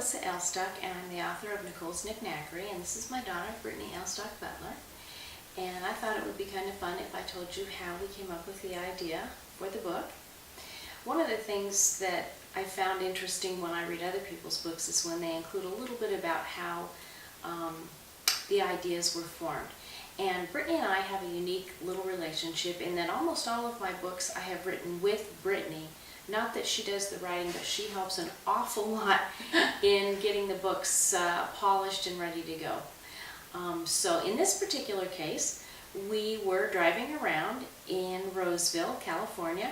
Melissa Aylstock, and I'm the author of Nicole's Nic Nackery, and this is my daughter, Brittany Aylstock Butler. And I thought it would be kind of fun if I told you how we came up with the idea for the book. One of the things that I found interesting when I read other people's books is when they include a little bit about how the ideas were formed. And Brittany and I have a unique little relationship in that almost all of my books I have written with Brittany. Not that she does the writing, but she helps an awful lot in getting the books polished and ready to go. So in this particular case, we were driving around in Roseville, California,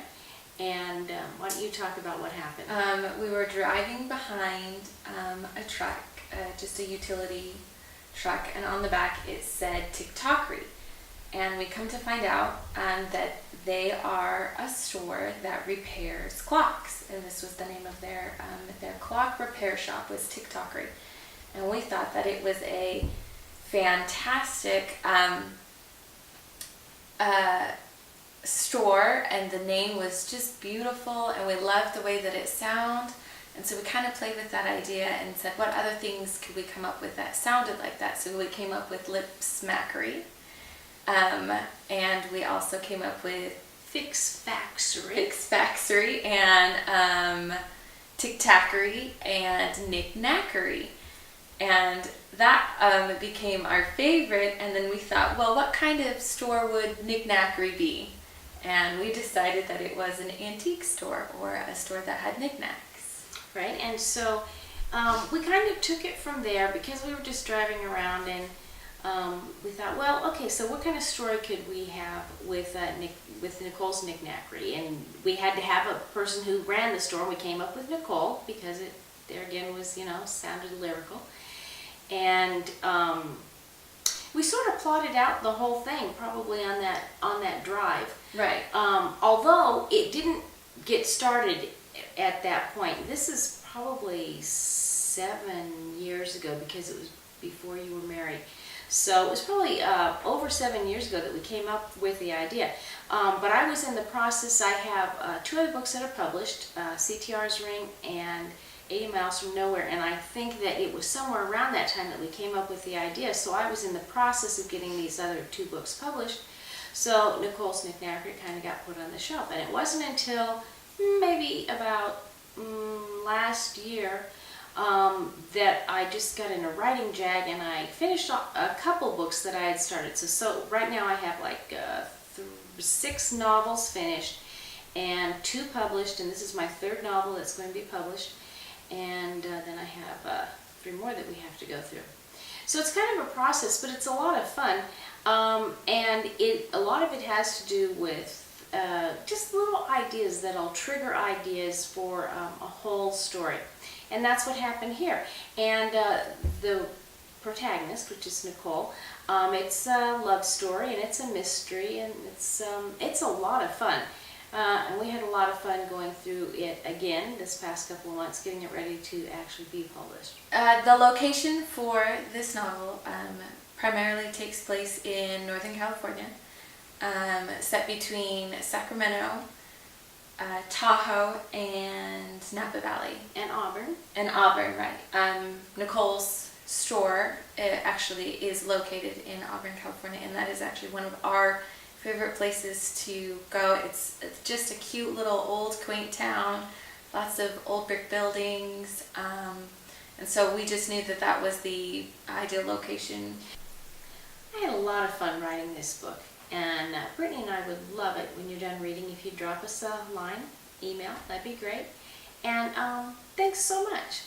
and why don't you talk about what happened? We were driving behind a truck, just a utility truck, and on the back it said Nic Nackery. And we come to find out that they are a store that repairs clocks, and this was the name of their clock repair shop, was Nic Nackery. And we thought that it was a fantastic store, and the name was just beautiful, and we loved the way that it sounded. And so we kind of played with that idea and said, what other things could we come up with that sounded like that? So we came up with Lip Smackery. And we also came up with Fix Faxery and Nic Nackery and Nic Nackery. And that became our favorite, and then we thought, well, what kind of store would Nic Nackery be? And we decided that it was an antique store, or a store that had knickknacks. Right, and so we kind of took it from there because we were just driving around, and we thought, well, okay, so what kind of story could we have with Nicole's Nic Nackery? And we had to have a person who ran the store, and we came up with Nicole because it, there again, was, sounded lyrical. And we sort of plotted out the whole thing probably on that drive. Right. Although it didn't get started at that point. This is probably 7 years ago because it was before you were married. So it was probably over 7 years ago that we came up with the idea. But I was in the process. I have 2 other books that are published, CTR's Ring and 80 Miles from Nowhere, and I think that it was somewhere around that time that we came up with the idea. So I was in the process of getting these other 2 books published. So Nicole's Nic Nackery kind of got put on the shelf, and it wasn't until maybe about last year that I just got in a writing jag, and I finished a couple books that I had started. So right now I have like 6 novels finished and 2 published, and this is my 3rd novel that's going to be published, and then I have 3 more that we have to go through. So it's kind of a process, but it's a lot of fun, and a lot of it has to do with just little ideas that'll trigger ideas for a whole story. And that's what happened here. And the protagonist, which is Nicole, it's a love story, and it's a mystery, and it's a lot of fun. And we had a lot of fun going through it again this past couple of months, getting it ready to actually be published. The location for this novel primarily takes place in Northern California, set between Sacramento, Tahoe, and Napa Valley. And Auburn. And Auburn, right. Nicole's store actually is located in Auburn, California, and that is actually one of our favorite places to go. It's just a cute little old quaint town, lots of old brick buildings, and so we just knew that that was the ideal location. I had a lot of fun writing this book, and Brittany and I would love it when you're done reading if you drop us a line, email, that'd be great. And thanks so much.